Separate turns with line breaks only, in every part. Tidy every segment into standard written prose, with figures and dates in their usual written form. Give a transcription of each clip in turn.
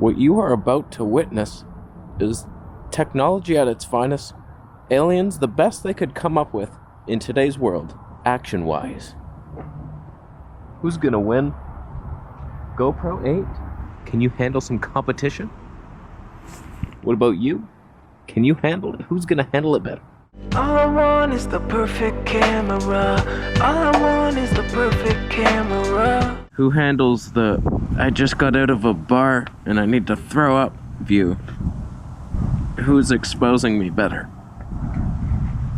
What you are about to witness is technology at its finest. Aliens, the best they could come up with in today's world, action-wise. Who's gonna win? GoPro 8? Can you handle some competition? What about you? Can you handle it? Who's gonna handle it better?
All I want is the perfect camera. All I want is the perfect camera.
Who handles the I just got out of a bar and I need to throw up view? Who's exposing me better?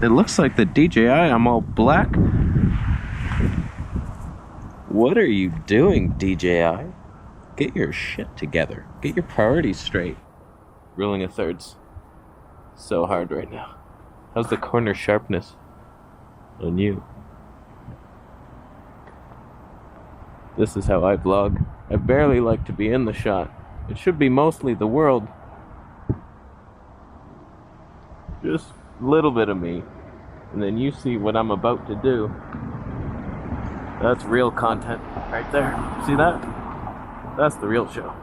It looks like the DJI, I'm all black. What are you doing, DJI? Get your shit together. Get your priorities straight. Ruling a third's so hard right now. How's the corner sharpness on you? This is how I vlog. I barely like to be in the shot. It should be mostly the world. Just a little bit of me. And then you see what I'm about to do. That's real content right there. See that? That's the real show.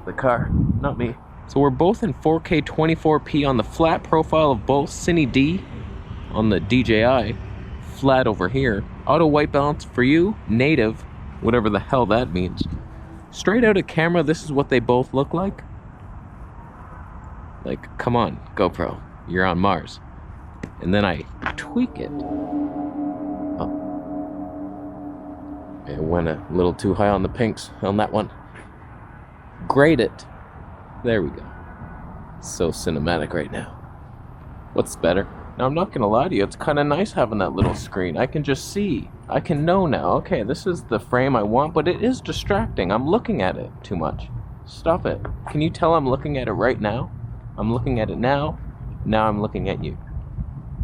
The car, not me. So we're both in 4K 24p on the flat profile of both Cine D on the DJI, flat over here. Auto white balance for you, native, whatever the hell that means. Straight out of camera, this is what they both look like. Like, come on, GoPro, you're on Mars. And then I tweak it. Oh. It went a little too high on the pinks on that one. Grade it. There we go. So cinematic right now. What's better? Now I'm not gonna lie to you, it's kinda nice having that little screen. I can just see. I can know now, okay, this is the frame I want, but it is distracting. I'm looking at it too much. Stop it. Can you tell I'm looking at it right now? I'm looking at it now. Now I'm looking at you.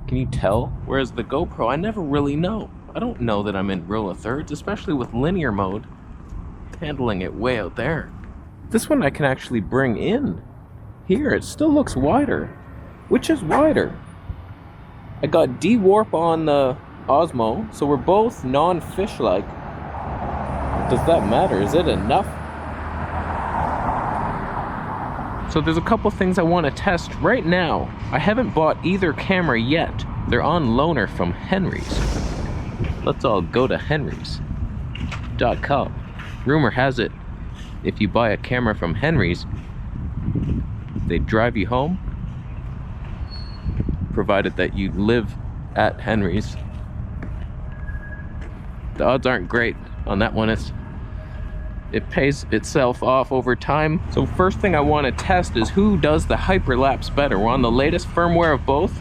Can you tell? Whereas the GoPro, I never really know. I don't know that I'm in rule of thirds, especially with linear mode. Handling it way out there. This one I can actually bring in. Here, it still looks wider. Which is wider? I got D-warp on the Osmo, so we're both non-fish-like. Does that matter? Is it enough? So there's a couple things I want to test right now. I haven't bought either camera yet. They're on loaner from Henry's. Let's all go to henrys.com. Rumor has it, if you buy a camera from Henry's, they drive you home, provided that you live at Henry's. The odds aren't great on that one. It pays itself off over time. So first thing I want to test is who does the hyperlapse better. We're on the latest firmware of both,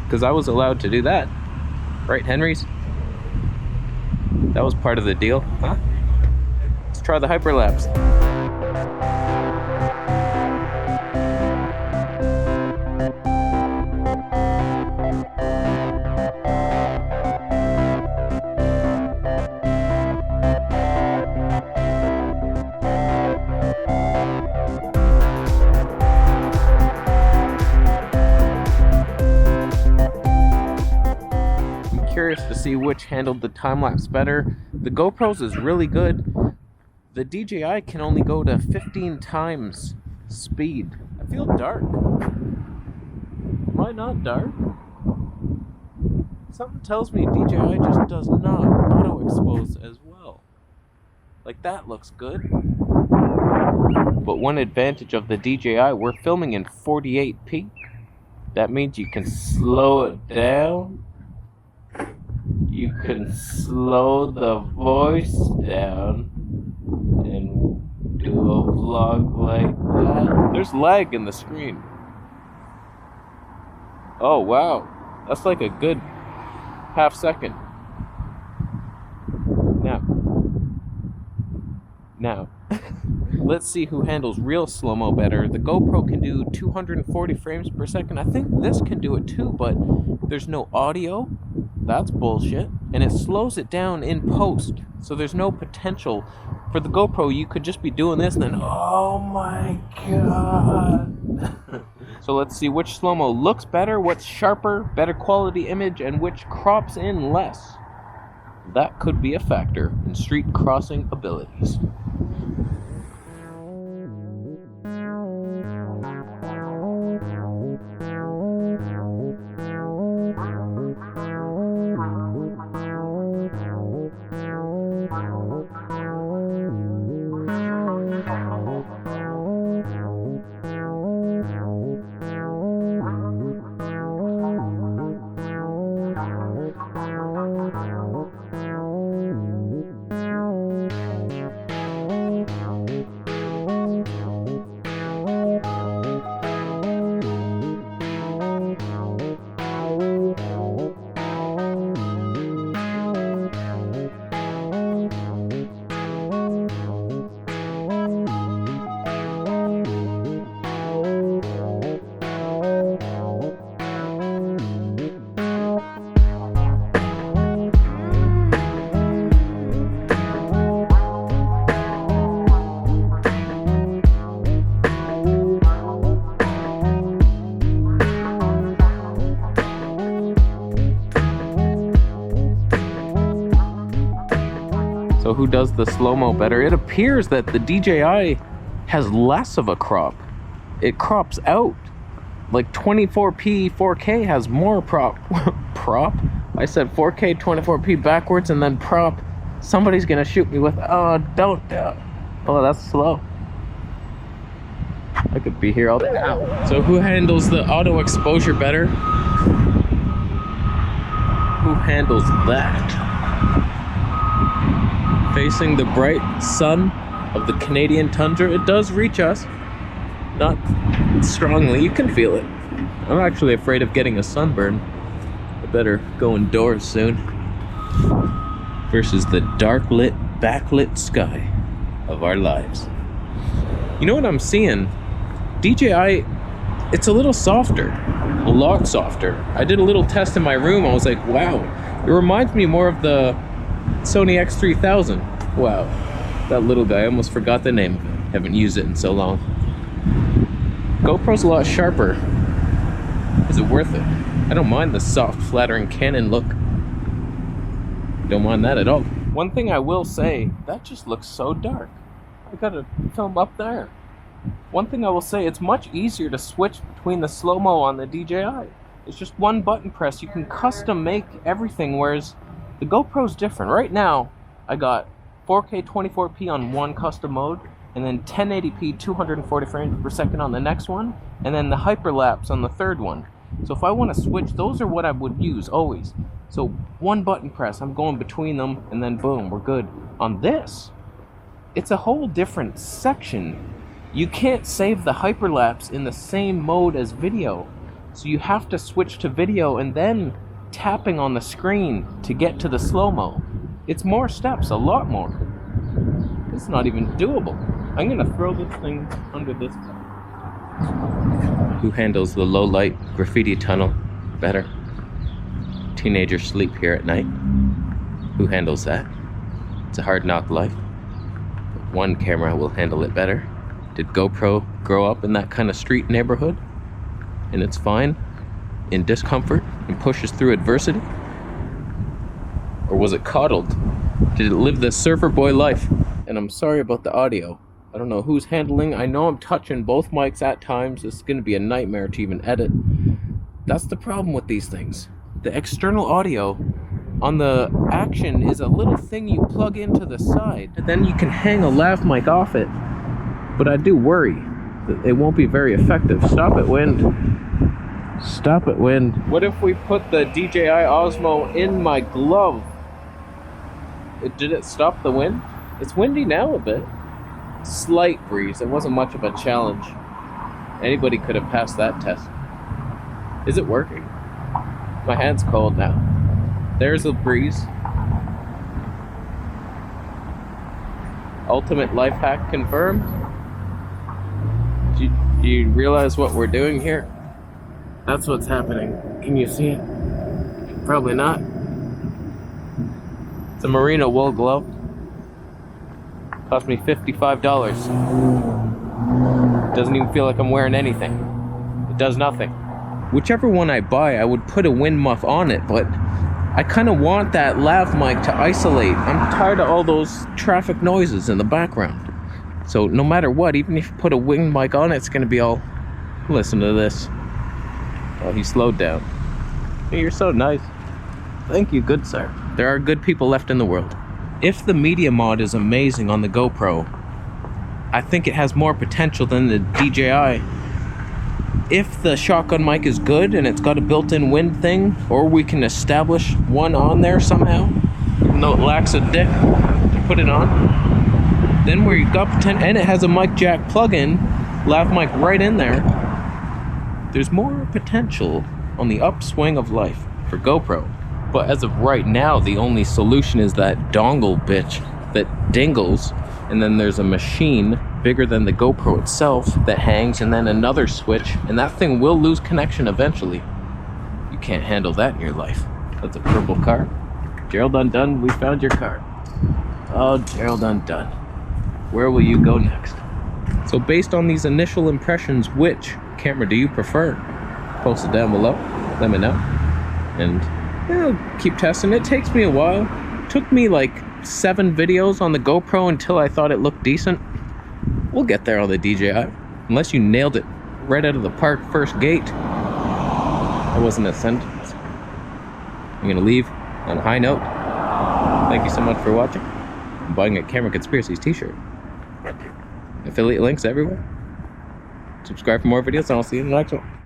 because I was allowed to do that. Right, Henry's? That was part of the deal, huh? Let's try the hyperlapse. Curious to see which handled the time-lapse better. The GoPro's is really good. The DJI can only go to 15 times speed. I feel dark. Am I not dark? Something tells me DJI just does not auto-expose as well. Like, that looks good. But one advantage of the DJI, we're filming in 48p. That means you can slow it down. You can slow the voice down and do a vlog like that. There's lag in the screen. Oh wow, that's like a good half second. Now, let's see who handles real slow-mo better. The GoPro can do 240 frames per second. I think this can do it too, but there's no audio. That's bullshit. And it slows it down in post. So there's no potential. For the GoPro, you could just be doing this and then, oh my god. So let's see which slow-mo looks better, what's sharper, better quality image, and which crops in less. That could be a factor in street crossing abilities. So who does the slow-mo better? It appears that the DJI has less of a crop. It crops out. Like 24p 4K has more prop. I said 4K 24p backwards and then prop. Somebody's gonna shoot me with, oh, don't. Oh, that's slow. I could be here all day. Ow. So who handles the auto exposure better? Who handles that? Facing the bright sun of the Canadian tundra, it does reach us. Not strongly, you can feel it. I'm actually afraid of getting a sunburn. I better go indoors soon. Versus the dark lit, backlit sky of our lives. You know what I'm seeing? DJI, it's a little softer, a lot softer. I did a little test in my room. I was like, wow, it reminds me more of the Sony X3000. Wow, that little guy, I almost forgot the name of it. Haven't used it in so long. GoPro's a lot sharper. Is it worth it? I don't mind the soft, flattering Canon look. Don't mind that at all. One thing I will say, that just looks so dark. I gotta film up there. One thing I will say, it's much easier to switch between the slow-mo on the DJI. It's just one button press. You can custom make everything, whereas the GoPro's different. Right now, I got 4K 24p on one custom mode, and then 1080p 240 frames per second on the next one, and then the hyperlapse on the third one. So if I want to switch, those are what I would use always. So one button press, I'm going between them, and then boom, we're good. On this, it's a whole different section. You can't save the hyperlapse in the same mode as video. So you have to switch to video and then tapping on the screen to get to the slow-mo. It's more steps, a lot more. It's not even doable. I'm gonna throw this thing under this. Who handles the low light graffiti tunnel better? Teenagers sleep here at night. Who handles that? It's a hard knock life. But one camera will handle it better. Did GoPro grow up in that kind of street neighborhood? And it's fine in discomfort and pushes through adversity? Or was it coddled? Did it live the surfer boy life? And I'm sorry about the audio. I don't know who's handling. I know I'm touching both mics at times. It's going to be a nightmare to even edit. That's the problem with these things. The external audio on the Action is a little thing you plug into the side. And then you can hang a lav mic off it. But I do worry that it won't be very effective. Stop it, wind. Stop it, wind. What if we put the DJI Osmo in my glove? Did it stop the wind? It's windy now a bit. Slight breeze. It wasn't much of a challenge. Anybody could have passed that test. Is it working? My hand's cold now. There's a breeze. Ultimate life hack confirmed. Do you realize what we're doing here? That's what's happening. Can you see it? Probably not. It's a merino wool glove. Cost me $55. Doesn't even feel like I'm wearing anything. It does nothing. Whichever one I buy, I would put a wind muff on it, but I kind of want that lav mic to isolate. I'm tired of all those traffic noises in the background. So no matter what, even if you put a wind mic on it, it's gonna be all, listen to this. Oh, he slowed down. Hey, you're so nice. Thank you, good sir. There are good people left in the world. If the media mod is amazing on the GoPro, I think it has more potential than the DJI. If the shotgun mic is good and it's got a built-in wind thing, or we can establish one on there somehow, even though it lacks a dick to put it on, then we've got potential, and it has a mic jack plug-in, lav mic right in there. There's more potential on the upswing of life for GoPro. But as of right now, the only solution is that dongle bitch that dingles, and then there's a machine bigger than the GoPro itself that hangs, and then another switch, and that thing will lose connection eventually. You can't handle that in your life. That's a purple car. Gerald Undone, we found your car. Oh, Gerald Undone. Where will you go next? So based on these initial impressions, which camera do you prefer? Post it down below, let me know. And yeah, I'll keep testing. It takes me a while took me like 7 videos on the GoPro until I thought it looked decent. We'll get there on the DJI. Unless you nailed it right out of the park first gate. That wasn't a sentence. I'm gonna leave on a high note. Thank you so much for watching. I'm buying a Camera Conspiracies t-shirt. Affiliate links everywhere. Subscribe for more videos and I'll see you in the next one.